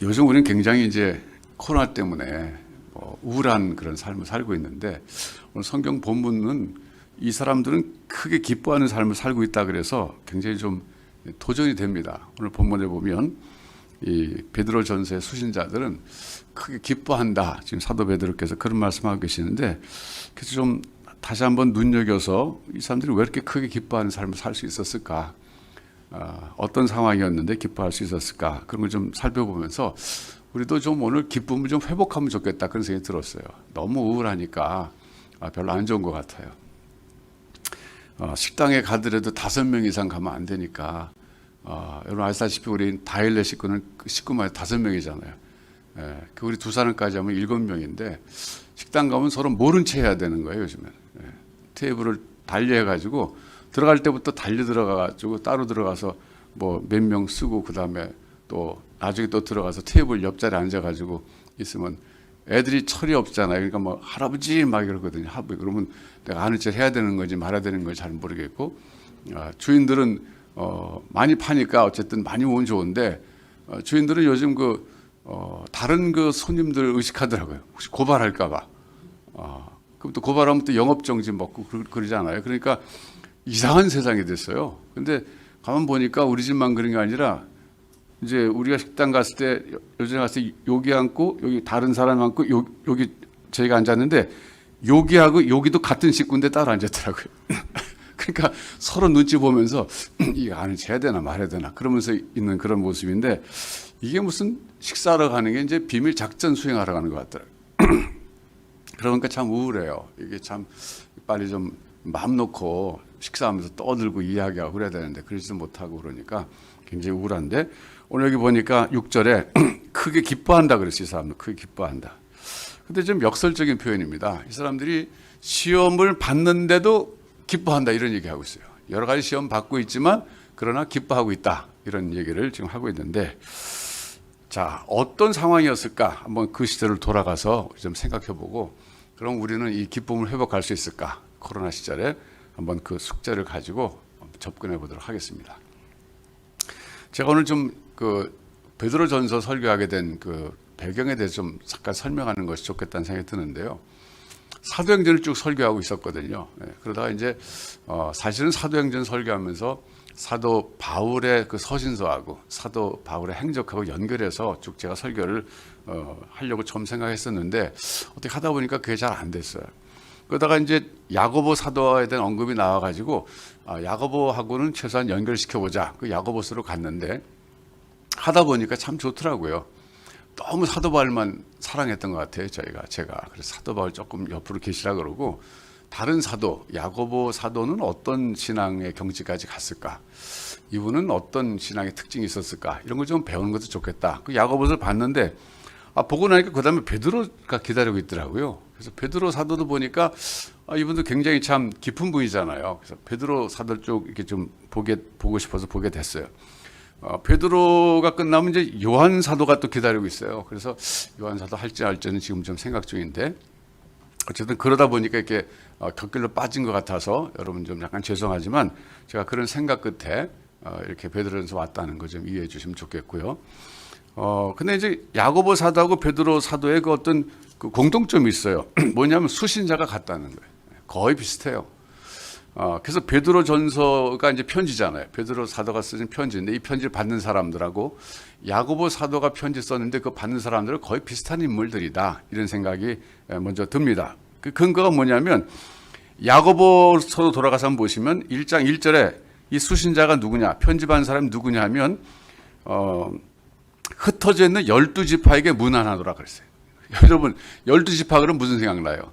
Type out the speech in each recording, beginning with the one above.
요즘 우리는 굉장히 이제 코로나 때문에 우울한 그런 삶을 살고 있는데, 오늘 성경 본문은 이 사람들은 크게 기뻐하는 삶을 살고 있다 그래서 굉장히 좀 도전이 됩니다. 오늘 본문에 보면 이 베드로전서의 수신자들은 크게 기뻐한다. 지금 사도 베드로께서 그런 말씀하고 계시는데, 그래서 좀 다시 한번 눈여겨서 이 사람들이 왜 이렇게 크게 기뻐하는 삶을 살 수 있었을까? 어떤 상황이었는데 기뻐할 수 있었을까? 그런 걸 좀 살펴보면서 우리도 좀 오늘 기쁨을 좀 회복하면 좋겠다, 그런 생각이 들었어요. 너무 우울하니까 별로 안 좋은 것 같아요. 식당에 가더라도 5명 이상 가면 안 되니까, 여러분 아시다시피 우리 다일레 식구만 5명이잖아요. 우리 2사람까지 하면 7명인데 식당 가면 서로 모른 채 해야 되는 거예요, 요즘엔. 테이블을 달리해가지고 들어갈 때부터 달려 들어가가지고 따로 들어가서 뭐 몇 명 쓰고, 그 다음에 또 나중에 또 들어가서 테이블 옆자리에 앉아가지고 있으면 애들이 철이 없잖아요. 그러니까 뭐 할아버지 막 이러거든요. 그러면 내가 아는 척 해야 되는 건지 말아야 되는 건지 잘 모르겠고, 주인들은 많이 파니까 어쨌든 많이 오면 좋은데, 주인들은 요즘 다른 손님들 의식하더라고요. 혹시 고발할까봐. 그럼 또 고발하면 또 영업정지 먹고 그러잖아요. 그러니까 이상한 세상이 됐어요. 근데 가만 보니까 우리 집만 그런 게 아니라, 이제 우리가 식당 갔을 때, 요즘에 갔을 때 여기 앉고 여기 다른 사람 앉고 여기 저희가 앉았는데, 여기하고 여기도 같은 식구인데 따로 앉았더라고요. 그러니까 서로 눈치 보면서 이거 아는 체 해야 되나 말해야 되나 그러면서 있는 그런 모습인데, 이게 무슨 식사하러 가는 게 이제 비밀 작전 수행하러 가는 것 같더라고요. 그러니까 참 우울해요. 이게 참 빨리 좀 마음 놓고 식사하면서 떠들고 이야기하고 그래야 되는데 그러지도 못하고 그러니까 굉장히 우울한데, 오늘 여기 보니까 6절에 크게 기뻐한다 그랬어요. 이 사람들 크게 기뻐한다. 근데 좀 역설적인 표현입니다. 이 사람들이 시험을 받는데도 기뻐한다, 이런 얘기하고 있어요. 여러 가지 시험 받고 있지만 그러나 기뻐하고 있다, 이런 얘기를 지금 하고 있는데, 자, 어떤 상황이었을까? 한번 그 시절을 돌아가서 좀 생각해보고, 그럼 우리는 이 기쁨을 회복할 수 있을까? 코로나 시절에 한번 그 숙제를 가지고 접근해 보도록 하겠습니다. 제가 오늘 좀 베드로전서 설교하게 된 배경에 대해서 좀 잠깐 설명하는 것이 좋겠다는 생각이 드는데요. 사도행전을 쭉 설교하고 있었거든요. 그러다가 이제 사실은 사도행전 설교하면서 사도 바울의 그 서신서하고 사도 바울의 행적하고 연결해서 쭉 제가 설교를 하려고 처음 생각했었는데, 어떻게 하다 보니까 그게 잘 안 됐어요. 그러다가 이제 야고보 사도에 대한 언급이 나와가지고, 야고보하고는 최소한 연결시켜보자, 그 야고보서로 갔는데, 하다 보니까 참 좋더라고요. 너무 사도 바울만 사랑했던 것 같아요, 제가. 그래서 사도 바울 조금 옆으로 계시라 그러고, 다른 사도, 야고보 사도는 어떤 신앙의 경지까지 갔을까? 이분은 어떤 신앙의 특징이 있었을까? 이런 걸 좀 배우는 것도 좋겠다. 그 야고보서를 봤는데, 보고 나니까 그 다음에 베드로가 기다리고 있더라고요. 그래서 베드로 사도도 보니까 이분도 굉장히 참 깊은 분이잖아요. 그래서 베드로 사도 쪽 이렇게 좀 보고 싶어서 보게 됐어요. 베드로가 끝나면 이제 요한 사도가 또 기다리고 있어요. 그래서 요한 사도 할지 말지는 지금 좀 생각 중인데, 어쨌든 그러다 보니까 이렇게 곁길로 빠진 것 같아서 여러분 좀 약간 죄송하지만, 제가 그런 생각 끝에 이렇게 베드로전서 왔다는 거 좀 이해해 주시면 좋겠고요. 근데 이제 야고보 사도하고 베드로 사도의 그 어떤 그 공통점이 있어요. 뭐냐면 수신자가 같다는 거예요. 거의 비슷해요. 그래서 베드로전서가 이제 편지잖아요. 베드로 사도가 쓰는 편지인데, 이 편지를 받는 사람들하고 야고보 사도가 편지 썼는데 그 받는 사람들은 거의 비슷한 인물들이다, 이런 생각이 먼저 듭니다. 그 근거가 뭐냐면, 야고보서로 돌아가서 한번 보시면 1장 1절에 이 수신자가 누구냐, 편지 받는 사람이 누구냐 하면 흩어져 있는 12지파에게 문안하노라 그랬어요. 여러분 12지파 그러면 무슨 생각나요?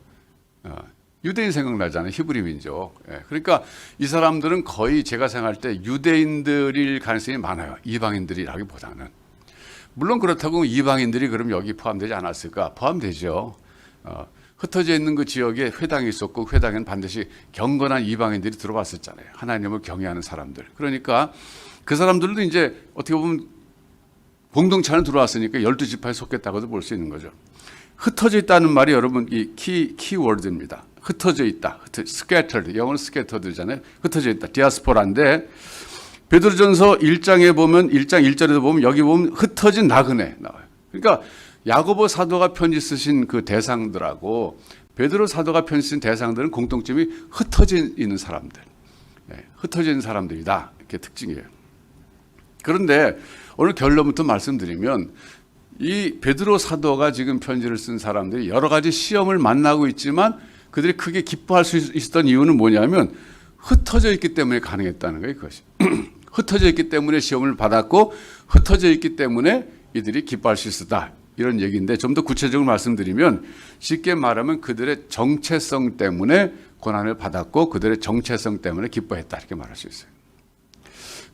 유대인 생각나잖아요. 히브리 민족. 그러니까 이 사람들은 거의 제가 생각할 때 유대인들일 가능성이 많아요. 이방인들이라기보다는. 물론 그렇다고 이방인들이 그럼 여기 포함되지 않았을까? 포함되죠. 흩어져 있는 그 지역에 회당이 있었고, 회당에는 반드시 경건한 이방인들이 들어왔었잖아요. 하나님을 경외하는 사람들. 그러니까 그 사람들도 이제 어떻게 보면 공동체 안에 들어왔으니까 12지파에 속했다고도 볼 수 있는 거죠. 흩어져 있다는 말이 여러분 이 키워드입니다. 흩어져 있다. scattered. 영어는 scattered잖아요. 흩어져 있다. 디아스포라인데, 베드로전서 1장에 보면 1장 1절에도 보면 여기 보면 흩어진 나그네 나와요. 그러니까 야고보 사도가 편지 쓰신 그 대상들하고 베드로 사도가 편지 쓴 대상들은 공통점이 흩어져 있는 사람들, 흩어져 있는 사람들이다. 이게 특징이에요. 그런데 오늘 결론부터 말씀드리면 이 베드로 사도가 지금 편지를 쓴 사람들이 여러 가지 시험을 만나고 있지만 그들이 크게 기뻐할 수 있었던 이유는 뭐냐면 흩어져 있기 때문에 가능했다는 거예요. 그것이 흩어져 있기 때문에 시험을 받았고 흩어져 있기 때문에 이들이 기뻐할 수 있었다. 이런 얘기인데 좀 더 구체적으로 말씀드리면 쉽게 말하면 그들의 정체성 때문에 고난을 받았고 그들의 정체성 때문에 기뻐했다. 이렇게 말할 수 있어요.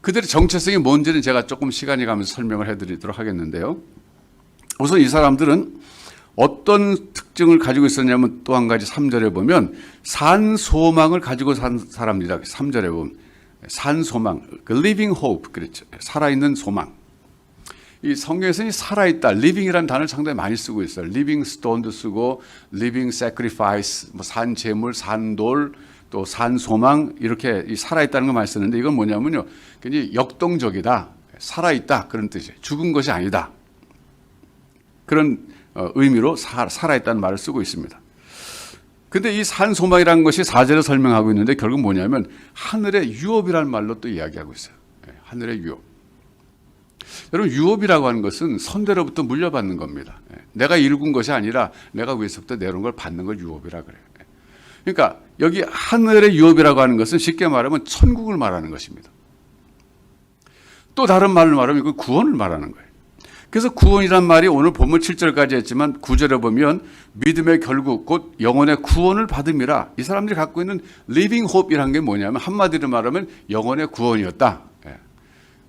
그들의 정체성이 뭔지는 제가 조금 시간이 가면서 설명을 해드리도록 하겠는데요. 우선 이 사람들은 어떤 특징을 가지고 있었냐면 또 한 가지 3절에 보면 산소망을 가지고 산 사람들이다. 3절에 보면 산소망, living hope, 그렇죠. 살아있는 소망. 이 성경에서는 살아있다, living이라는 단어를 상당히 많이 쓰고 있어요. living stone도 쓰고 living sacrifice, 뭐 산제물, 산돌, 또 산소망 이렇게 이 살아있다는 거 많이 쓰는데 이건 뭐냐면요. 굉장히 역동적이다, 살아있다 그런 뜻이에요. 죽은 것이 아니다. 그런 의미로 살아있다는 말을 쓰고 있습니다. 근데 이 산소망이라는 것이 4절에 설명하고 있는데 결국 뭐냐면 하늘의 유업이라는 말로 또 이야기하고 있어요. 하늘의 유업. 여러분 유업이라고 하는 것은 선대로부터 물려받는 겁니다. 내가 일군 것이 아니라 내가 위에서부터 내려온 걸 받는 걸 유업이라 그래요. 그러니까 여기 하늘의 유업이라고 하는 것은 쉽게 말하면 천국을 말하는 것입니다. 또 다른 말로 말하면 이건 구원을 말하는 거예요. 그래서 구원이란 말이 오늘 본문 7절까지 했지만 9절에 보면 믿음의 결국 곧 영혼의 구원을 받음이라. 이 사람들이 갖고 있는 living hope이라는 게 뭐냐면 한마디로 말하면 영혼의 구원이었다.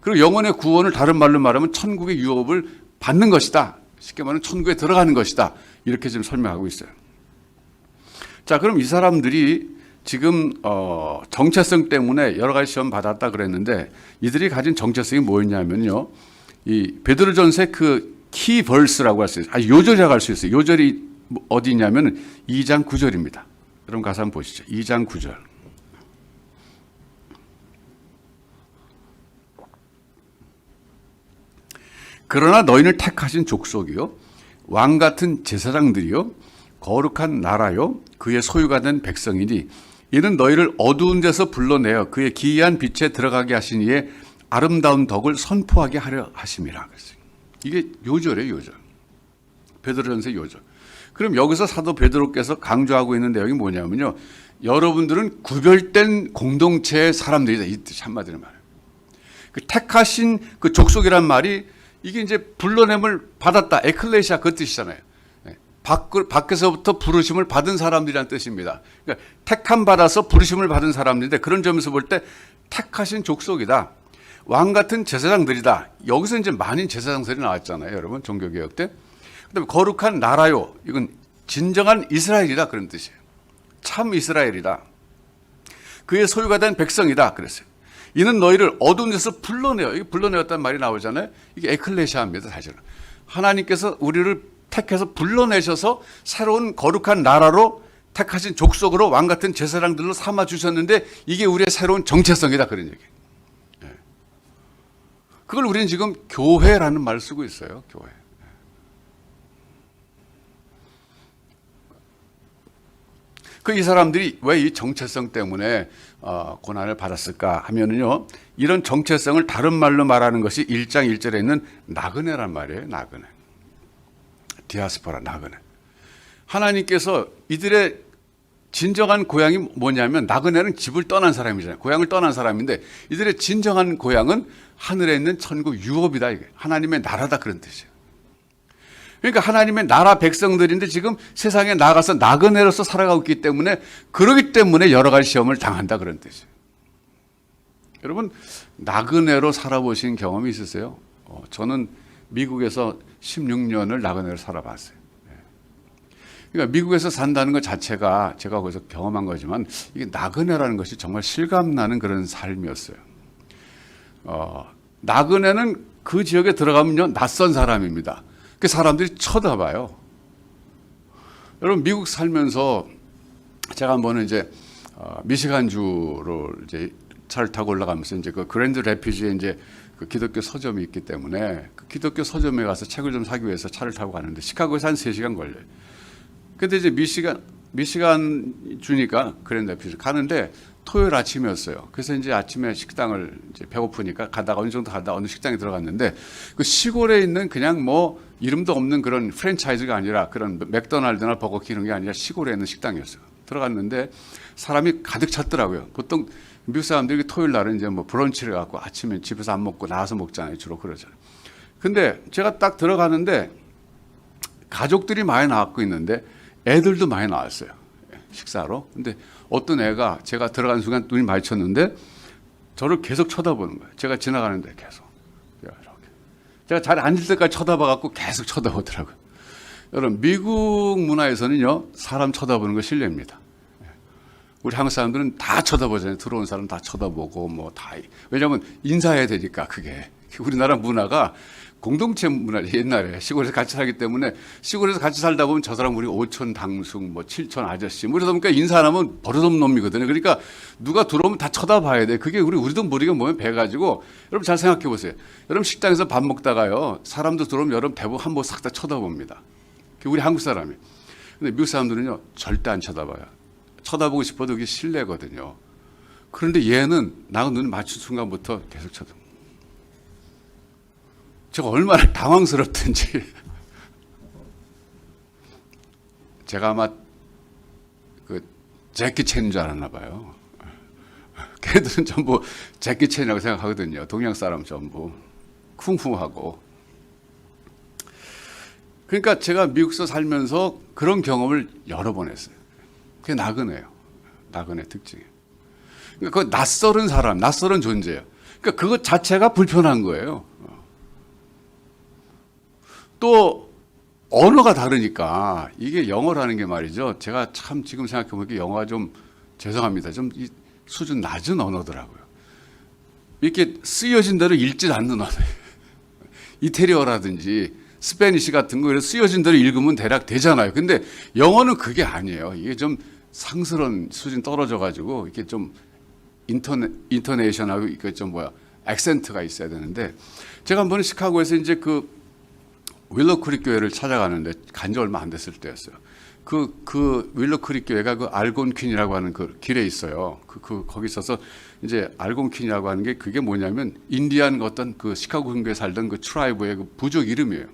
그리고 영혼의 구원을 다른 말로 말하면 천국의 유업을 받는 것이다. 쉽게 말하면 천국에 들어가는 것이다. 이렇게 지금 설명하고 있어요. 자, 그럼 이 사람들이 지금 정체성 때문에 여러 가지 시험 받았다 그랬는데 이들이 가진 정체성이 뭐였냐면요. 이 베드로전서의 그 키 벌스라고 할 수 있어요. 요절이라고 할 수 있어요. 요절이 어디 있냐면 2장 9절입니다. 여러분 가서 한번 보시죠. 2장 9절. 그러나 너희는 택하신 족속이요 왕 같은 제사장들이요 거룩한 나라요 그의 소유가 된 백성이니 이는 너희를 어두운 데서 불러내어 그의 기이한 빛에 들어가게 하신 이의 아름다운 덕을 선포하게 하려 하심이라. 이게 요절이에요. 요절. 베드로전서 요절. 그럼 여기서 사도 베드로께서 강조하고 있는 내용이 뭐냐면요. 여러분들은 구별된 공동체의 사람들이다. 이 뜻이 한마디로 말해요. 그 택하신 그 족속이란 말이 이게 이제 불러냄을 받았다. 에클레시아 그 뜻이잖아요. 밖에서부터 부르심을 받은 사람들이란 뜻입니다. 그러니까 택함 받아서 부르심을 받은 사람들인데 그런 점에서 볼 때 택하신 족속이다. 왕 같은 제사장들이다. 여기서 이제 많은 제사장들이 나왔잖아요. 여러분 종교개혁 때. 그다음에 거룩한 나라요. 이건 진정한 이스라엘이다. 그런 뜻이에요. 참 이스라엘이다. 그의 소유가 된 백성이다. 그랬어요. 이는 너희를 어두운 데서 불러내어. 이게 불러내었다는 말이 나오잖아요. 이게 에클레시아입니다. 사실은. 하나님께서 우리를 택해서 불러내셔서 새로운 거룩한 나라로 택하신 족속으로 왕 같은 제사장들로 삼아 주셨는데 이게 우리의 새로운 정체성이다. 그런 얘기예요. 그걸 우리는 지금 교회라는 말을 쓰고 있어요. 교회. 이 사람들이 왜 이 정체성 때문에 고난을 받았을까 하면은요. 이런 정체성을 다른 말로 말하는 것이 1장 1절에 있는 나그네란 말이에요. 나그네. 디아스포라 나그네. 하나님께서 이들의 진정한 고향이 뭐냐면 나그네는 집을 떠난 사람이잖아요. 고향을 떠난 사람인데 이들의 진정한 고향은 하늘에 있는 천국 유업이다. 이게 하나님의 나라다 그런 뜻이에요. 그러니까 하나님의 나라 백성들인데 지금 세상에 나가서 나그네로서 살아가고 있기 때문에 그러기 때문에 여러 가지 시험을 당한다 그런 뜻이에요. 여러분 나그네로 살아보신 경험이 있으세요? 저는 미국에서 16년을 나그네로 살아봤어요. 그러니까 미국에서 산다는 것 자체가 제가 거기서 경험한 거지만 이게 나그네라는 것이 정말 실감나는 그런 삶이었어요. 나그네는 그 지역에 들어가면요 낯선 사람입니다. 그 사람들이 쳐다봐요. 여러분 미국 살면서 제가 한번은 이제 미시간주로 이제 차를 타고 올라가면서 이제 그 그랜드 레피지에 이제 그 기독교 서점이 있기 때문에 그 기독교 서점에 가서 책을 좀 사기 위해서 차를 타고 가는데 시카고에서 한 3시간 걸려요. 근데 이제 미시간 주니까 그랜드 레피지 가는데 토요일 아침이었어요. 그래서 이제 아침에 식당을 이제 배고프니까 가다가 어느 정도 가다가 어느 식당에 들어갔는데 그 시골에 있는 그냥 뭐 이름도 없는 그런 프랜차이즈가 아니라 그런 맥도날드나 버거킹 이런 게 아니라 시골에 있는 식당이었어요. 들어갔는데 사람이 가득 찼더라고요. 보통 미국 사람들이 토요일 날은 이제 뭐 브런치를 갖고 아침에 집에서 안 먹고 나와서 먹잖아요. 주로 그러잖아요. 근데 제가 딱 들어가는데 가족들이 많이 나왔고 있는데 애들도 많이 나왔어요. 식사로. 근데 어떤 애가 제가 들어가는 순간 눈이 마주쳤는데 저를 계속 쳐다보는 거예요. 제가 지나가는데 계속. 제가 자리에 앉을 때까지 쳐다봐갖고 계속 쳐다보더라고요. 여러분, 미국 문화에서는요, 사람 쳐다보는 거 실례입니다. 우리 한국 사람들은 다 쳐다보잖아요. 들어온 사람 다 쳐다보고, 뭐 다. 왜냐하면 인사해야 되니까, 그게. 우리나라 문화가 공동체 문화, 옛날에 시골에서 같이 살기 때문에 시골에서 같이 살다 보면 저 사람 우리 5촌 당숙, 뭐 7촌 아저씨, 뭐 이러다 보니까 인사 안 하면 버릇없는 놈이거든요. 그러니까 누가 들어오면 다 쳐다봐야 돼. 그게 우리도 모르게 몸에 배가지고, 여러분 잘 생각해 보세요. 여러분 식당에서 밥 먹다가요, 사람도 들어오면 여러분 대부분 한 번 싹 다 쳐다봅니다. 우리 한국 사람이. 근데 미국 사람들은요, 절대 안 쳐다봐요. 쳐다보고 싶어도 그게 실례거든요. 그런데 얘는 나하고 눈을 맞춘 순간부터 계속 쳐다봐. 제가 얼마나 당황스럽든지. 제가 아마 그 재키 챈인 줄 알았나 봐요. 걔들은 전부 재키 챈이라고 생각하거든요. 동양 사람 전부. 쿵쿵하고. 그러니까 제가 미국에서 살면서 그런 경험을 여러 번 했어요. 그게 나그네예요. 나그네 특징이. 그러니까 그 낯설은 사람, 낯설은 존재예요. 그러니까 그것 자체가 불편한 거예요. 또 언어가 다르니까 이게 영어라는 게 말이죠. 제가 참 지금 생각해보니까 영어가 좀 죄송합니다. 좀 이 수준 낮은 언어더라고요. 이렇게 쓰여진 대로 읽질 않는 언어예요. 이태리어라든지 스페니시 같은 거 쓰여진 대로 읽으면 대략 되잖아요. 근데 영어는 그게 아니에요. 이게 좀 상스러운 수준 떨어져가지고 이게 좀 인터네이션하고 이게 좀 액센트가 있어야 되는데 제가 한 번은 시카고에서 이제 그 윌로 크릭 교회를 찾아가는데 간 지 얼마 안 됐을 때였어요. 그 윌로 크릭 교회가 그 알곤퀸이라고 하는 그 길에 있어요. 거기 있어서 이제 알곤퀸이라고 하는 게 그게 뭐냐면 인디안 어떤 그 시카고 근교에 살던 그 트라이브의 그 부족 이름이에요.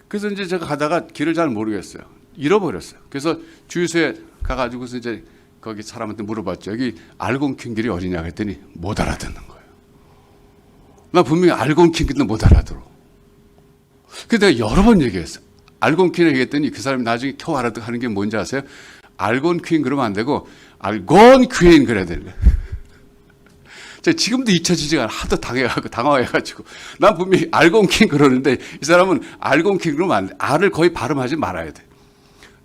그래서 이제 제가 가다가 길을 잘 모르겠어요. 잃어버렸어요. 그래서 주유소에 가가지고서 이제 거기 사람한테 물어봤죠. 여기 알곤퀸 길이 어디냐 그랬더니 못 알아듣는 거예요. 나 분명히 알곤퀸 길도 못 알아들어. 그래서 내가 여러 번 얘기했어요. 알곤퀸 얘기했더니 그 사람이 나중에 겨우 알아듣는 게 뭔지 아세요? 알곤퀸 그러면 안 되고 알곤퀸 그래야 되는 거예요. 제가 지금도 잊혀지지가 않아. 하도 당황해가지고. 난 분명히 알곤퀸 그러는데 이 사람은 알곤퀸 그러면 안 돼. 알을 거의 발음하지 말아야 돼.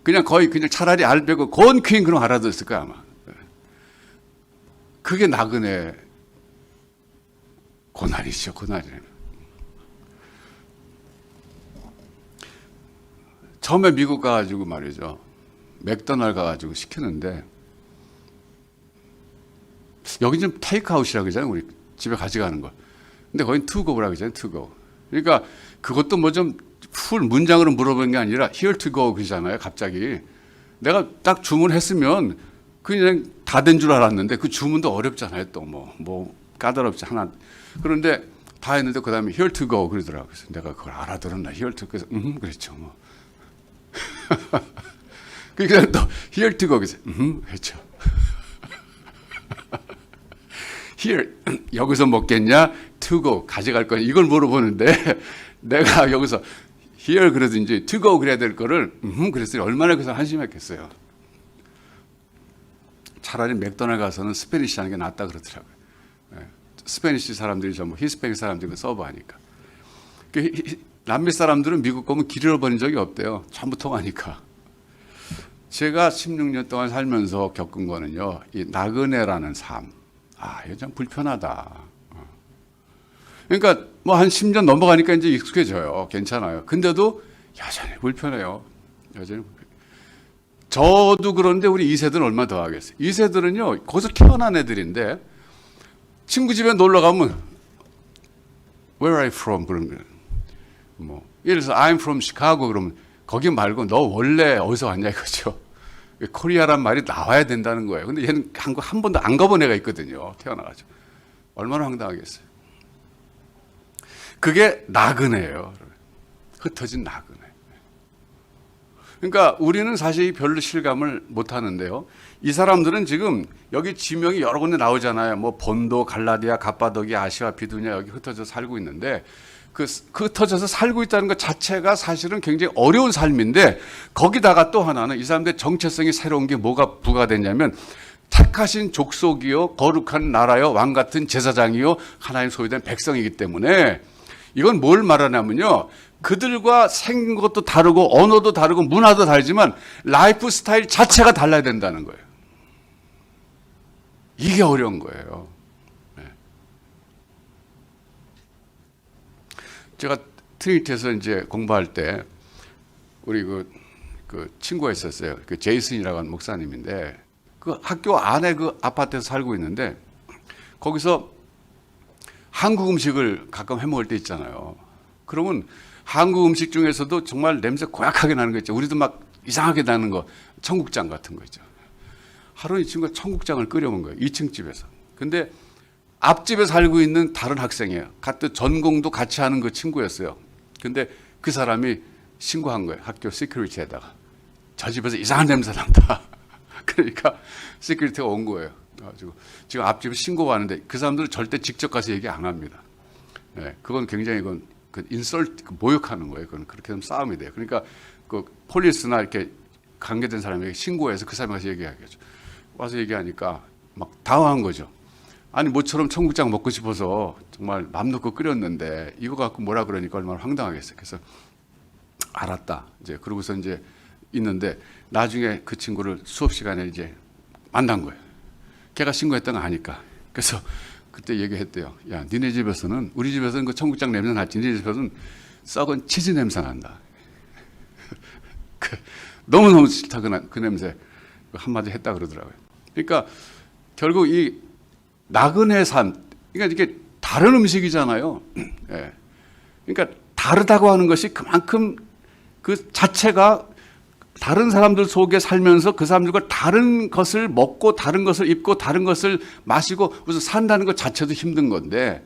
그냥 차라리 알 빼고 곤퀸 그러면 알아들었을 거야 아마. 그게 나그네 고난이죠. 고난이에요. 처음에 미국 가가지고 말이죠. 맥도날드 가가지고 시켰는데 여기 좀 테이크아웃이라고 그러잖아요. 우리 집에 가져가는 거. 근데 거긴 투고라고 그러잖아요. 투고. 그러니까 그것도 뭐 좀 풀 문장으로 물어보는 게 아니라 here to go 그러잖아요. 갑자기. 내가 딱 주문했으면 그냥 다 된 줄 알았는데 그 주문도 어렵잖아요. 또 뭐 까다롭지 하나. 그런데 다 했는데 그 다음에 here to go 그러더라고요. 그래서 내가 그걸 알아들었나. here to go. 그래서 그랬죠. 뭐. 그러니까 또 here to go 그래서 했죠. here 여기서 먹겠냐? to go 가져갈 거냐? 이걸 물어보는데 내가 여기서 here 그래도 이제 to go 그래야 될 거를 그랬어요. 얼마나 그래서 한심했겠어요. 차라리 맥도날드 가서는 스페니시 하는 게 낫다 그러더라고요. 스페니시 사람들이 전부 히스패닉 사람들이 서브하니까. 남미 사람들은 미국 가면 길 잃어버린 적이 없대요. 전부 통하니까. 제가 16년 동안 살면서 겪은 거는요. 이 나그네라는 삶. 이거 참 불편하다. 그러니까 뭐 한 10년 넘어가니까 이제 익숙해져요. 괜찮아요. 근데도 여전히 불편해요. 여전히 불편해요. 저도 그런데 우리 2세들은 얼마 더 하겠어요. 2세들은요. 거기서 태어난 애들인데 친구 집에 놀러 가면 Where are you from? 그런 거예요. 뭐 예를 들어서 I'm from Chicago 그러면 거기 말고 너 원래 어디서 왔냐 이거죠. 코리아란 말이 나와야 된다는 거예요. 근데 얘는 한국 한 번도 안 가본 애가 있거든요. 태어나가지고. 얼마나 황당하겠어요. 그게 나그네예요. 흩어진 나그네. 그러니까 우리는 사실 별로 실감을 못 하는데요. 이 사람들은 지금 여기 지명이 여러 군데 나오잖아요. 뭐 본도, 갈라디아, 갑바도기아, 아시아, 비두냐 여기 흩어져 살고 있는데 그 흩어져서 살고 있다는 것 자체가 사실은 굉장히 어려운 삶인데 거기다가 또 하나는 이 사람들의 정체성이 새로운 게 뭐가 부과됐냐면 택하신 족속이요 거룩한 나라요 왕 같은 제사장이요 하나님 소유된 백성이기 때문에 이건 뭘 말하냐면요. 그들과 생긴 것도 다르고 언어도 다르고 문화도 다르지만 라이프 스타일 자체가 달라야 된다는 거예요. 이게 어려운 거예요. 네. 제가 트리니티에서 이제 공부할 때 우리 그 친구가 있었어요. 그 제이슨이라고 하는 목사님인데 그 학교 안에 그 아파트에서 살고 있는데 거기서 한국 음식을 가끔 해 먹을 때 있잖아요. 그러면 한국 음식 중에서도 정말 냄새 고약하게 나는 거 있죠. 우리도 막 이상하게 나는 거, 청국장 같은 거 있죠. 하루 이 친구가 청국장을 끓여 먹은 거예요. 2층 집에서. 근데 앞집에 살고 있는 다른 학생이에요. 같은 전공도 같이 하는 그 친구였어요. 근데 그 사람이 신고한 거예요. 학교 시큐리티에다가. 저 집에서 이상한 냄새 난다. 그러니까 시큐리티가 온 거예요. 그래가지고 지금 앞집에 신고가 왔는데 그 사람들은 절대 직접 가서 얘기 안 합니다. 네, 그건 굉장히 그 인설트, 모욕하는 거예요. 그건 그렇게 되면 싸움이 돼요. 그러니까 그 폴리스나 이렇게 관계된 사람에게 신고해서 그 사람이 가서 얘기하겠죠. 와서 얘기하니까 막 당황한 거죠. 아니 모처럼 청국장 먹고 싶어서 정말 맘 놓고 끓였는데 이거 갖고 뭐라 그러니까 얼마나 황당하겠어요. 그래서 알았다. 이제 그러고서 이제 있는데 나중에 그 친구를 수업 시간에 이제 만난 거예요. 걔가 신고했던 거 아니까. 그래서 그때 얘기했대요. 야, 니네 집에서는 우리 집에서는 그 청국장 냄새 났지. 니네 집에서는 썩은 치즈 냄새 난다. 너무너무 싫다 그 냄새. 한마디 했다 그러더라고요. 그러니까 결국 이 나그네 삶, 그러니까 이게 다른 음식이잖아요. 예. 그러니까 다르다고 하는 것이 그만큼 그 자체가 다른 사람들 속에 살면서 그 사람들과 다른 것을 먹고 다른 것을 입고 다른 것을 마시고 무슨 산다는 것 자체도 힘든 건데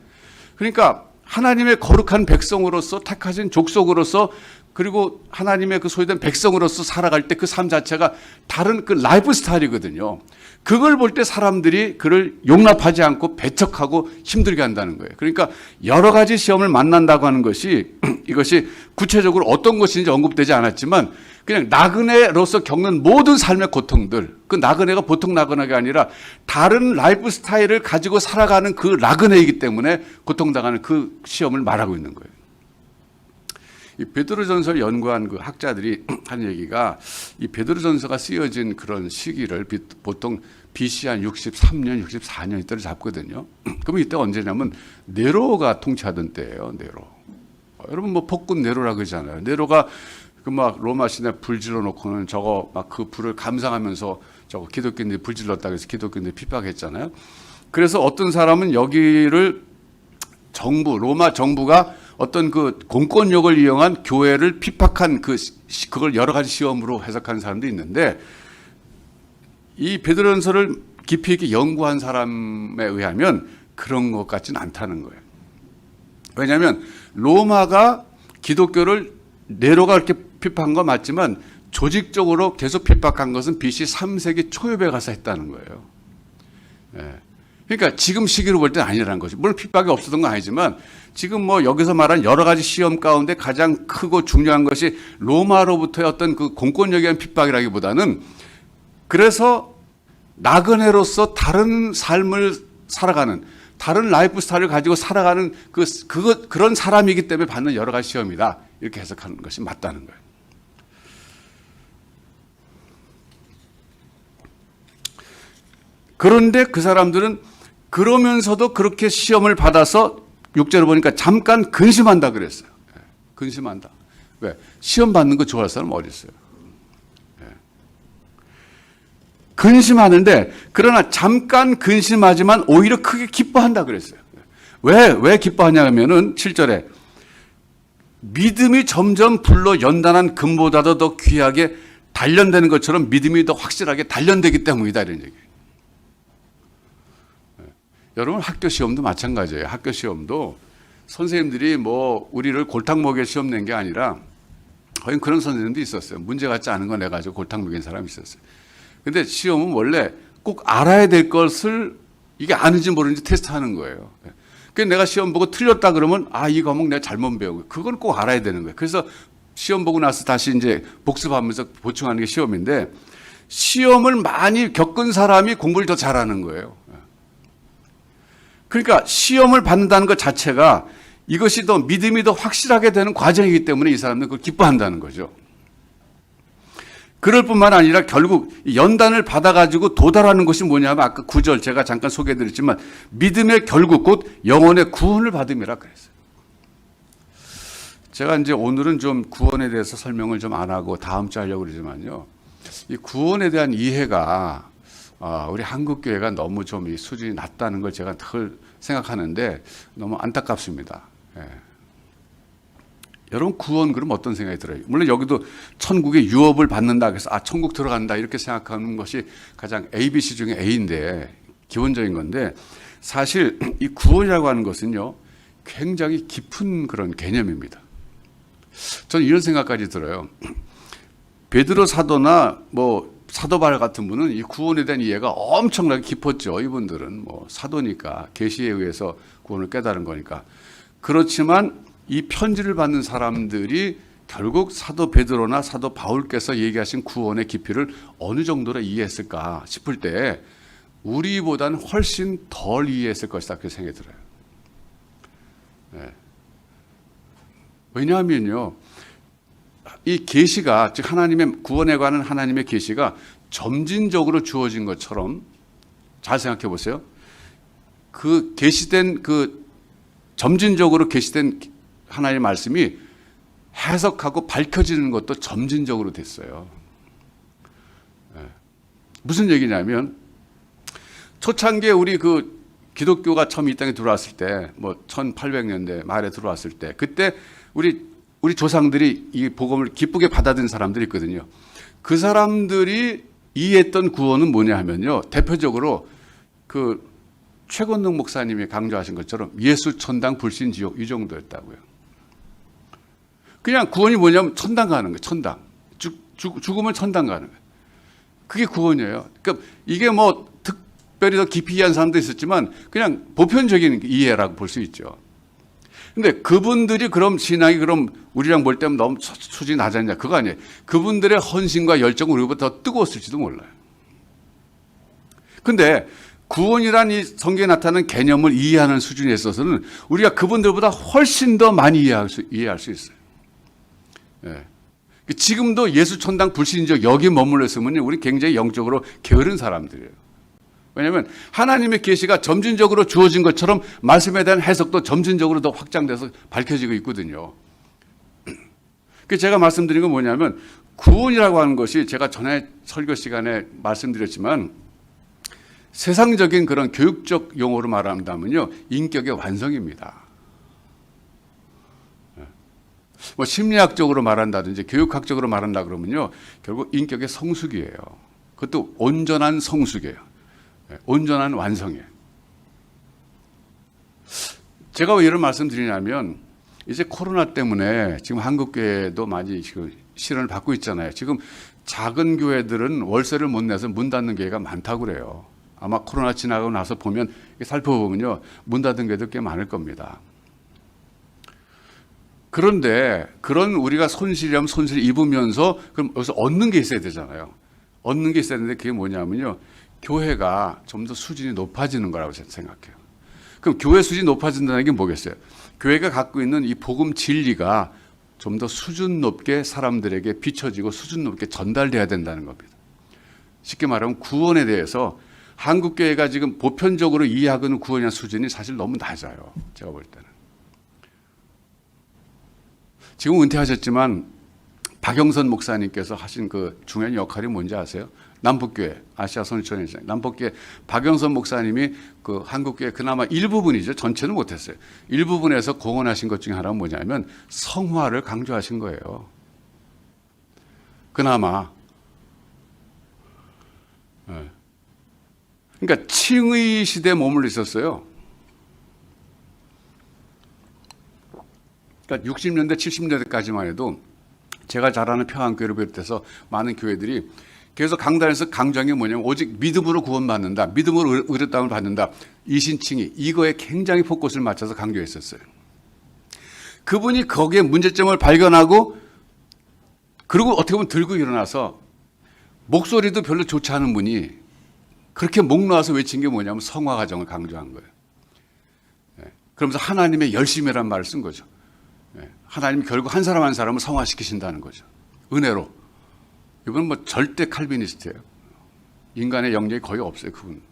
그러니까 하나님의 거룩한 백성으로서 택하신 족속으로서 그리고 하나님의 그 소유된 백성으로서 살아갈 때 그 삶 자체가 다른 그 라이프 스타일이거든요. 그걸 볼 때 사람들이 그를 용납하지 않고 배척하고 힘들게 한다는 거예요. 그러니까 여러 가지 시험을 만난다고 하는 것이 이것이 구체적으로 어떤 것인지 언급되지 않았지만 그냥 나그네로서 겪는 모든 삶의 고통들, 그 나그네가 보통 나그네가 아니라 다른 라이프 스타일을 가지고 살아가는 그 나그네이기 때문에 고통당하는 그 시험을 말하고 있는 거예요. 이 베드로전서를 연구한 그 학자들이 한 얘기가 이 베드로전서가 쓰여진 그런 시기를 보통 BC 한 63년, 64년 이때를 잡거든요. 그러면 이때가 언제냐면 네로가 통치하던 때예요. 네로. 여러분 뭐 폭군 네로라 그러잖아요. 네로가 그 막 로마 시내 불 질러 놓고는 저거 막 그 불을 감상하면서 저거 기독교인들이 불 질렀다고 해서 기독교인들이 핍박했잖아요. 그래서 어떤 사람은 여기를 로마 정부가 어떤 그 공권력을 이용한 교회를 핍박한 그걸 여러 가지 시험으로 해석하는 사람도 있는데 이 베드로전서를 깊이 있게 연구한 사람에 의하면 그런 것 같지는 않다는 거예요. 왜냐하면 로마가 기독교를 네로가 이렇게 핍박한 건 맞지만 조직적으로 계속 핍박한 것은 BC 3세기 초엽에 가서 했다는 거예요. 예. 그러니까 지금 시기로 볼 때는 아니라는 거죠. 물론 핍박이 없었던 건 아니지만 지금 뭐 여기서 말한 여러 가지 시험 가운데 가장 크고 중요한 것이 로마로부터의 어떤 그 공권력에 대한 핍박이라기보다는 그래서 나그네로서 다른 삶을 살아가는 다른 라이프 스타일을 가지고 살아가는 그런 사람이기 때문에 받는 여러 가지 시험이다. 이렇게 해석하는 것이 맞다는 거예요. 그런데 그 사람들은 그러면서도 그렇게 시험을 받아서 6절을 보니까 잠깐 근심한다 그랬어요. 근심한다. 왜? 시험 받는 거 좋아할 사람 어디 있어요? 근심하는데 그러나 잠깐 근심하지만 오히려 크게 기뻐한다 그랬어요. 왜 기뻐하냐면은 7절에 믿음이 점점 불로 연단한 금보다도 더 귀하게 단련되는 것처럼 믿음이 더 확실하게 단련되기 때문이다 이런 얘기예요. 여러분 학교 시험도 마찬가지예요. 학교 시험도 선생님들이 뭐 우리를 골탕 먹여 시험 낸 게 아니라 거의 그런 선생님도 있었어요. 문제 같지 않은 거 내가지고 골탕 먹인 사람이 있었어요. 근데 시험은 원래 꼭 알아야 될 것을 이게 아는지 모르는지 테스트하는 거예요. 그래서 내가 시험 보고 틀렸다 그러면 이 과목 내가 잘못 배우고 그건 꼭 알아야 되는 거예요. 그래서 시험 보고 나서 다시 이제 복습하면서 보충하는 게 시험인데 시험을 많이 겪은 사람이 공부를 더 잘하는 거예요. 그러니까 시험을 받는다는 것 자체가 이것이 더 믿음이 더 확실하게 되는 과정이기 때문에 이 사람들은 그걸 기뻐한다는 거죠. 그럴 뿐만 아니라 결국 연단을 받아가지고 도달하는 것이 뭐냐면 아까 9절 제가 잠깐 소개해드렸지만 믿음의 결국 곧 영혼의 구원을 받음이라 그랬어요. 제가 이제 오늘은 좀 구원에 대해서 설명을 좀 안 하고 다음 주에 하려고 그러지만요. 이 구원에 대한 이해가 우리 한국교회가 너무 좀 이 수준이 낮다는 걸 제가 늘 생각하는데 너무 안타깝습니다. 예. 여러분 구원 그럼 어떤 생각이 들어요? 물론 여기도 천국의 유업을 받는다 그래서 천국 들어간다 이렇게 생각하는 것이 가장 ABC 중에 A인데 기본적인 건데 사실 이 구원이라고 하는 것은요 굉장히 깊은 그런 개념입니다. 저는 이런 생각까지 들어요. 베드로 사도나 뭐 사도 바울 같은 분은 이 구원에 대한 이해가 엄청나게 깊었죠. 이분들은 뭐 사도니까 계시에 의해서 구원을 깨달은 거니까. 그렇지만 이 편지를 받는 사람들이 결국 사도 베드로나 사도 바울께서 얘기하신 구원의 깊이를 어느 정도로 이해했을까 싶을 때 우리보다는 훨씬 덜 이해했을 것이다 그렇게 생각이 들어요. 네. 왜냐하면요. 이 계시가 즉 하나님의 구원에 관한 하나님의 계시가 점진적으로 주어진 것처럼 잘 생각해 보세요. 그 계시된 그 점진적으로 계시된 하나님의 말씀이 해석하고 밝혀지는 것도 점진적으로 됐어요. 무슨 얘기냐면 초창기에 우리 그 기독교가 처음 이 땅에 들어왔을 때 뭐 1800년대 말에 들어왔을 때 그때 우리 조상들이 이 복음을 기쁘게 받아들인 사람들이 있거든요. 그 사람들이 이해했던 구원은 뭐냐 하면요. 대표적으로 그 최건능 목사님이 강조하신 것처럼 예수 천당 불신 지옥 이 정도였다고요. 그냥 구원이 뭐냐면 천당 가는 거예요. 천당. 죽으면 천당 가는 거예요. 그게 구원이에요. 그러니까 이게 뭐 특별히 더 깊이 이해한 사람도 있었지만 그냥 보편적인 이해라고 볼 수 있죠. 근데 그분들이 그럼 신앙이 그럼 우리랑 볼 때면 너무 수준이 낮았냐? 그거 아니에요. 그분들의 헌신과 열정은 우리보다 더 뜨거웠을지도 몰라요. 근데 구원이란 이 성경에 나타나는 개념을 이해하는 수준에 있어서는 우리가 그분들보다 훨씬 더 많이 이해할 수 있어요. 예. 지금도 예수 천당 불신적 여기 머물러 있으면 우리 굉장히 영적으로 게으른 사람들이에요. 왜냐하면 하나님의 계시가 점진적으로 주어진 것처럼 말씀에 대한 해석도 점진적으로 더 확장돼서 밝혀지고 있거든요. 그래서 제가 말씀드린 건 뭐냐면 구원이라고 하는 것이 제가 전에 설교 시간에 말씀드렸지만 세상적인 그런 교육적 용어로 말한다면요 인격의 완성입니다. 뭐 심리학적으로 말한다든지 교육학적으로 말한다 그러면요 결국 인격의 성숙이에요. 그것도 온전한 성숙이에요. 온전한 완성이에요. 제가 왜 이런 말씀 드리냐면 이제 코로나 때문에 지금 한국교회도 많이 지금 시련을 받고 있잖아요. 지금 작은 교회들은 월세를 못 내서 문 닫는 교회가 많다고 그래요. 아마 코로나 지나고 나서 보면 살펴보면요 문 닫은 교회도 꽤 많을 겁니다. 그런데 그런 우리가 손실이라면 손실 입으면서 그럼 여기서 얻는 게 있어야 되잖아요. 얻는 게 있어야 되는데 그게 뭐냐면요. 교회가 좀 더 수준이 높아지는 거라고 생각해요. 그럼 교회 수준이 높아진다는 게 뭐겠어요? 교회가 갖고 있는 이 복음 진리가 좀 더 수준 높게 사람들에게 비춰지고 수준 높게 전달돼야 된다는 겁니다. 쉽게 말하면 구원에 대해서 한국 교회가 지금 보편적으로 이해하고 있는 구원의 수준이 사실 너무 낮아요. 제가 볼 때는. 지금 은퇴하셨지만 박영선 목사님께서 하신 그 중요한 역할이 뭔지 아세요? 남북교회 아시아 선교촌회장 남북교회 박영선 목사님이 그 한국교회 그나마 일부분이죠. 전체는 못했어요. 일부분에서 공헌하신 것 중에 하나가 뭐냐면 성화를 강조하신 거예요. 그나마. 그러니까 칭의 시대에 머물러 있었어요. 그러니까 60년대, 70년대까지만 해도 제가 잘 아는 평안교회를 비롯해서 많은 교회들이 계속 강단에서 강조한 게 뭐냐면 오직 믿음으로 구원받는다. 믿음으로 의롭다함을 받는다. 이신칭의 이거에 굉장히 포커스를 맞춰서 강조했었어요. 그분이 거기에 문제점을 발견하고 그리고 어떻게 보면 들고 일어나서 목소리도 별로 좋지 않은 분이 그렇게 목 놓아서 외친 게 뭐냐면 성화 과정을 강조한 거예요. 그러면서 하나님의 열심이라는 말을 쓴 거죠. 하나님이 결국 한 사람 한 사람을 성화시키신다는 거죠. 은혜로. 이분은 뭐 절대 칼비니스트예요. 인간의 영역이 거의 없어요. 그분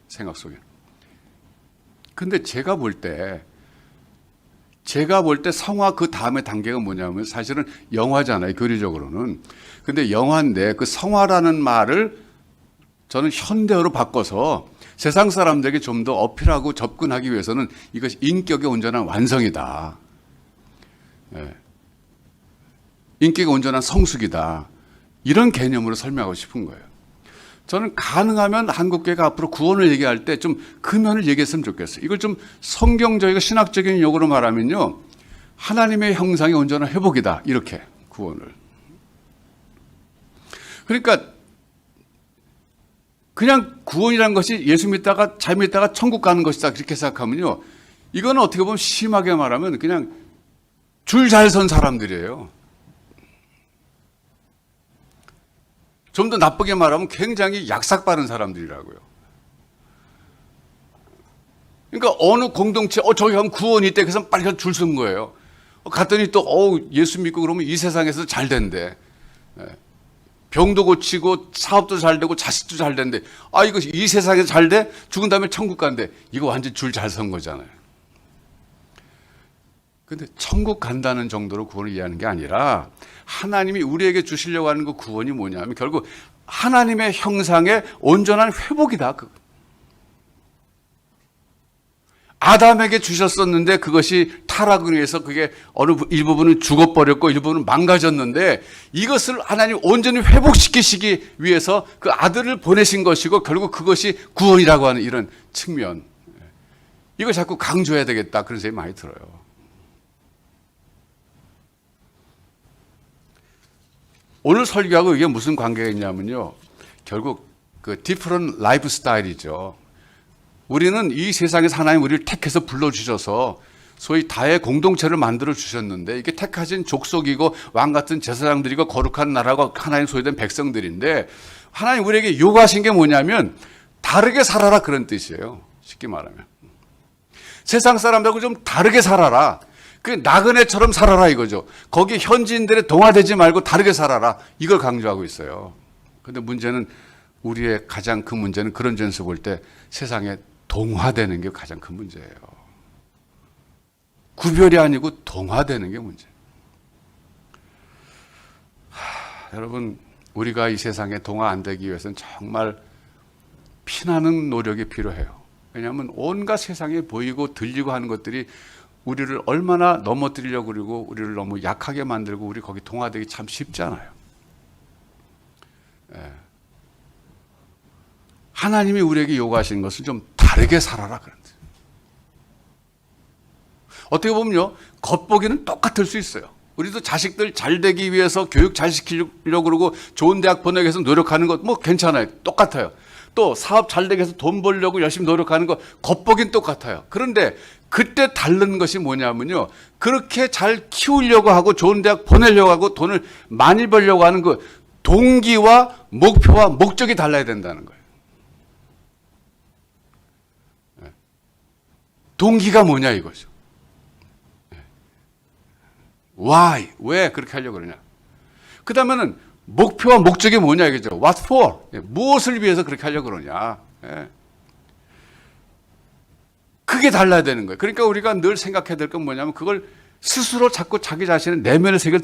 생각 속에. 근데 제가 볼 때 성화 그 다음에 단계가 뭐냐면 사실은 영화잖아요. 교리적으로는. 근데 영화인데 그 성화라는 말을 저는 현대어로 바꿔서 세상 사람들에게 좀 더 어필하고 접근하기 위해서는 이것이 인격의 온전한 완성이다. 인격의 온전한 성숙이다. 이런 개념으로 설명하고 싶은 거예요. 저는 가능하면 한국교회가 앞으로 구원을 얘기할 때 좀 그 면을 얘기했으면 좋겠어요. 이걸 좀 성경적이고 신학적인 용어로 말하면요. 하나님의 형상의 온전한 회복이다. 이렇게 구원을. 그러니까 그냥 구원이라는 것이 예수 믿다가 잘 믿다가 천국 가는 것이다. 그렇게 생각하면요. 이거는 어떻게 보면 심하게 말하면 그냥 줄 잘 선 사람들이에요. 좀 더 나쁘게 말하면 굉장히 약삭 빠른 사람들이라고요. 그러니까 어느 공동체, 저기 가면 구원이 있대. 그래서 빨리 줄 선 거예요. 갔더니 또, 예수 믿고 그러면 이 세상에서 잘 된대. 병도 고치고 사업도 잘 되고 자식도 잘 된대. 이거 이 세상에서 잘 돼? 죽은 다음에 천국 간대. 이거 완전 줄 잘 선 거잖아요. 근데 천국 간다는 정도로 구원을 이해하는 게 아니라 하나님이 우리에게 주시려고 하는 그 구원이 뭐냐면 결국 하나님의 형상의 온전한 회복이다. 아담에게 주셨었는데 그것이 타락으로 인해서 그게 어느 일부분은 죽어버렸고 일부분은 망가졌는데 이것을 하나님 온전히 회복시키시기 위해서 그 아들을 보내신 것이고 결국 그것이 구원이라고 하는 이런 측면. 이걸 자꾸 강조해야 되겠다. 그런 생각이 많이 들어요. 오늘 설교하고 이게 무슨 관계가 있냐면요. 결국 그 디퍼런트 라이프 스타일이죠. 우리는 이 세상에서 하나님 우리를 택해서 불러주셔서 소위 다의 공동체를 만들어 주셨는데 이게 택하신 족속이고 왕 같은 제사장들이고 거룩한 나라가 하나님 소유된 백성들인데 하나님 우리에게 요구하신 게 뭐냐면 다르게 살아라 그런 뜻이에요. 쉽게 말하면. 세상 사람들하고 좀 다르게 살아라. 그 나그네처럼 살아라 이거죠. 거기 현지인들의 동화되지 말고 다르게 살아라. 이걸 강조하고 있어요. 그런데 문제는 우리의 가장 큰 문제는 그런 점에서 볼 때 세상에 동화되는 게 가장 큰 문제예요. 구별이 아니고 동화되는 게 문제예요. 여러분 우리가 이 세상에 동화 안 되기 위해서는 정말 피나는 노력이 필요해요. 왜냐하면 온갖 세상에 보이고 들리고 하는 것들이 우리를 얼마나 넘어뜨리려고 그러고 우리를 너무 약하게 만들고 우리 거기 동화되기 참 쉽잖아요. 하나님이 우리에게 요구하시는 것은 좀 다르게 살아라 그런데. 어떻게 보면요. 겉보기는 똑같을 수 있어요. 우리도 자식들 잘 되기 위해서 교육 잘 시키려고 그러고 좋은 대학 보내기 위해서 노력하는 것 뭐 괜찮아요. 똑같아요. 또 사업 잘 되기 위해서 돈 벌려고 열심히 노력하는 거 겉보긴 똑같아요. 그런데 그때 다른 것이 뭐냐면요. 그렇게 잘 키우려고 하고 좋은 대학 보내려고 하고 돈을 많이 벌려고 하는 그 동기와 목표와 목적이 달라야 된다는 거예요. 동기가 뭐냐 이거죠. Why? 왜 그렇게 하려고 그러냐. 그 다음에는 목표와 목적이 뭐냐 이거죠. What for? 무엇을 위해서 그렇게 하려고 그러냐. 그게 달라야 되는 거예요. 그러니까 우리가 늘 생각해야 될 건 뭐냐면 그걸 스스로 자꾸 자기 자신의 내면의 세계를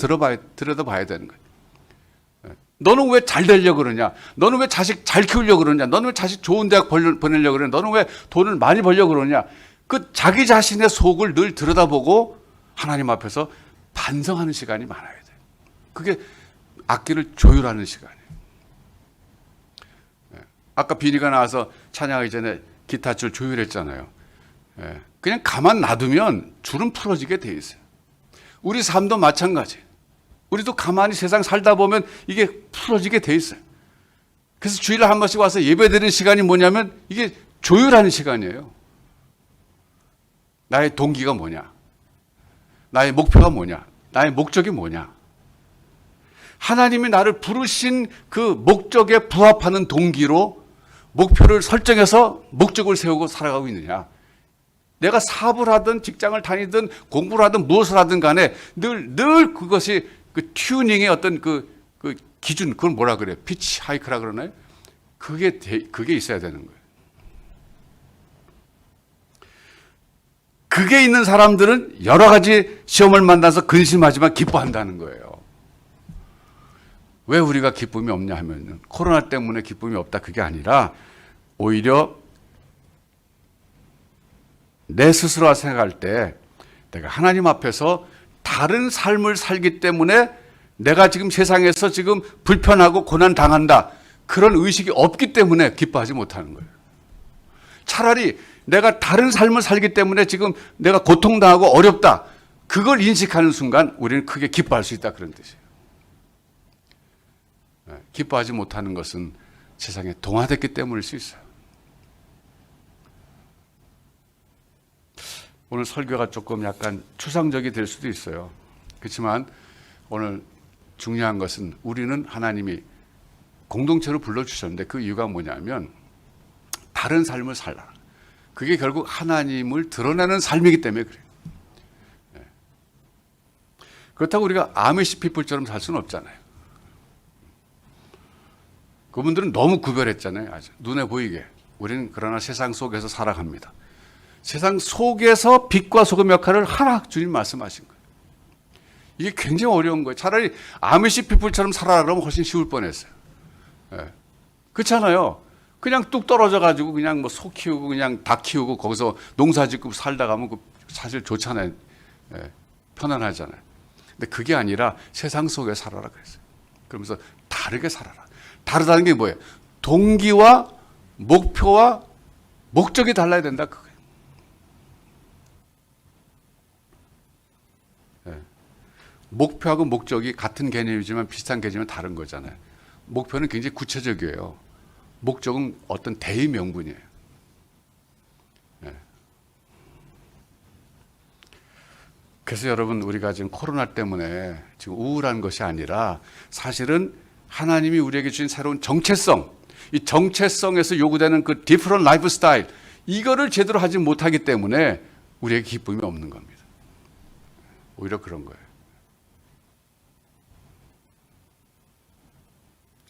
들여다봐야 되는 거예요. 너는 왜 잘 되려고 그러냐? 너는 왜 자식 잘 키우려고 그러냐? 너는 왜 자식 좋은 대학 보내려고 그러냐? 너는 왜 돈을 많이 벌려고 그러냐? 그 자기 자신의 속을 늘 들여다보고 하나님 앞에서 반성하는 시간이 많아야 돼요. 그게 악기를 조율하는 시간이에요. 아까 비니가 나와서 찬양하기 전에 기타줄 조율했잖아요. 그냥 가만 놔두면 줄은 풀어지게 돼 있어요. 우리 삶도 마찬가지예요. 우리도 가만히 세상 살다 보면 이게 풀어지게 돼 있어요. 그래서 주일에 한 번씩 와서 예배드리는 시간이 뭐냐면 이게 조율하는 시간이에요. 나의 동기가 뭐냐? 나의 목표가 뭐냐? 나의 목적이 뭐냐? 하나님이 나를 부르신 그 목적에 부합하는 동기로 목표를 설정해서 목적을 세우고 살아가고 있느냐? 내가 사업을 하든 직장을 다니든 공부를 하든 무엇을 하든 간에 늘 그것이 그 튜닝의 어떤 그 기준, 그걸 뭐라 그래요? 피치 하이크라 그러나요? 그게 있어야 되는 거예요. 그게 있는 사람들은 여러 가지 시험을 만나서 근심하지만 기뻐한다는 거예요. 왜 우리가 기쁨이 없냐 하면 코로나 때문에 기쁨이 없다 그게 아니라 오히려 내 스스로가 생각할 때 내가 하나님 앞에서 다른 삶을 살기 때문에 내가 지금 세상에서 지금 불편하고 고난 당한다 그런 의식이 없기 때문에 기뻐하지 못하는 거예요. 차라리 내가 다른 삶을 살기 때문에 지금 내가 고통당하고 어렵다 그걸 인식하는 순간 우리는 크게 기뻐할 수 있다 그런 뜻이에요. 기뻐하지 못하는 것은 세상에 동화됐기 때문일 수 있어요. 오늘 설교가 조금 약간 추상적이 될 수도 있어요. 그렇지만 오늘 중요한 것은 우리는 하나님이 공동체로 불러주셨는데 그 이유가 뭐냐면 다른 삶을 살라. 그게 결국 하나님을 드러내는 삶이기 때문에 그래요. 그렇다고 우리가 아미시 피플처럼 살 수는 없잖아요. 그분들은 너무 구별했잖아요. 아주 눈에 보이게. 우리는 그러나 세상 속에서 살아갑니다. 세상 속에서 빛과 소금 역할을 하나 주님 말씀하신 거예요. 이게 굉장히 어려운 거예요. 차라리 아미시 피플처럼 살아라 그러면 훨씬 쉬울 뻔했어요. 그렇잖아요. 그냥 뚝 떨어져 가지고 그냥 뭐 소 키우고 그냥 닭 키우고 거기서 농사 짓고 살다 가면 사실 좋잖아요. 편안하잖아요. 근데 그게 아니라 세상 속에 살아라 그랬어요. 그러면서 다르게 살아라. 다르다는 게 뭐예요? 동기와 목표와 목적이 달라야 된다 그거예요. 목표하고 목적이 같은 개념이지만 비슷한 개념은 다른 거잖아요. 목표는 굉장히 구체적이에요. 목적은 어떤 대의 명분이에요. 그래서 여러분 우리가 지금 코로나 때문에 지금 우울한 것이 아니라 사실은 하나님이 우리에게 주신 새로운 정체성, 이 정체성에서 요구되는 그 디퍼런트 라이프 스타일 이거를 제대로 하지 못하기 때문에 우리에게 기쁨이 없는 겁니다. 오히려 그런 거예요.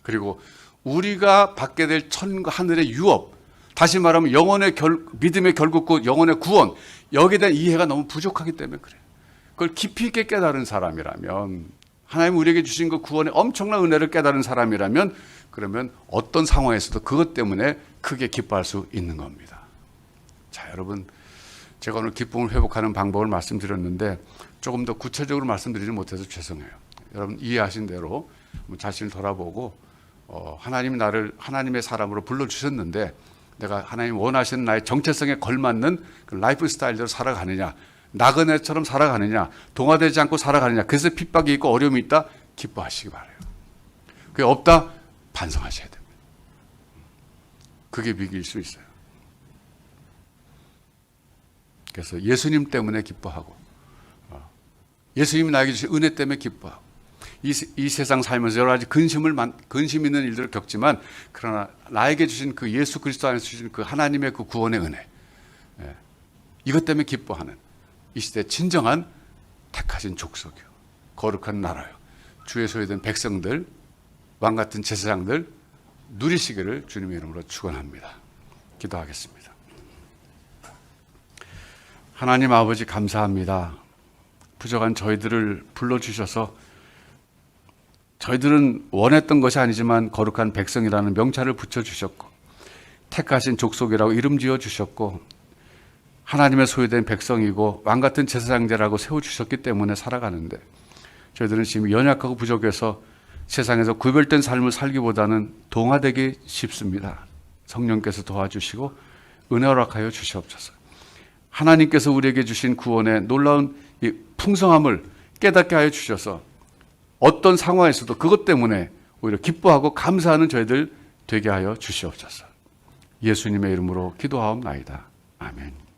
그리고 우리가 받게 될 천과 하늘의 유업, 다시 말하면 영혼의 믿음의 결국고 영혼의 구원, 여기에 대한 이해가 너무 부족하기 때문에 그래요. 그걸 깊이 있게 깨달은 사람이라면, 하나님 우리에게 주신 그 구원의 엄청난 은혜를 깨달은 사람이라면, 그러면 어떤 상황에서도 그것 때문에 크게 기뻐할 수 있는 겁니다. 자, 여러분, 제가 오늘 기쁨을 회복하는 방법을 말씀드렸는데 조금 더 구체적으로 말씀드리지 못해서 죄송해요. 여러분 이해하신 대로 자신을 돌아보고 하나님이 나를 하나님의 사람으로 불러주셨는데 내가 하나님 원하시는 나의 정체성에 걸맞는 그 라이프 스타일대로 살아가느냐, 나그네처럼 살아가느냐, 동화되지 않고 살아가느냐, 그래서 핍박이 있고 어려움이 있다, 기뻐하시기 바라요. 그게 없다, 반성하셔야 됩니다. 그게 위기일 수 있어요. 그래서 예수님 때문에 기뻐하고 예수님이 나에게 주신 은혜 때문에 기뻐하고 이 세상 살면서 여러 가지 근심 있는 일들을 겪지만 그러나 나에게 주신 그 예수 그리스도 안에서 주신 그 하나님의 그 구원의 은혜, 이것 때문에 기뻐하는 이 시대 진정한 택하신 족속이요, 거룩한 나라요, 주의 소유된 백성들, 왕 같은 제사장들 누리시기를 주님의 이름으로 축원합니다. 기도하겠습니다. 하나님 아버지 감사합니다. 부족한 저희들을 불러주셔서 저희들은 원했던 것이 아니지만 거룩한 백성이라는 명찰을 붙여주셨고 택하신 족속이라고 이름 지어주셨고 하나님의 소유된 백성이고 왕같은 제사장제라고 세워주셨기 때문에 살아가는데 저희들은 지금 연약하고 부족해서 세상에서 구별된 삶을 살기보다는 동화되기 쉽습니다. 성령께서 도와주시고 은혜 허락하여 주시옵소서. 하나님께서 우리에게 주신 구원의 놀라운 이 풍성함을 깨닫게 하여 주셔서 어떤 상황에서도 그것 때문에 오히려 기뻐하고 감사하는 저희들 되게 하여 주시옵소서. 예수님의 이름으로 기도하옵나이다. 아멘.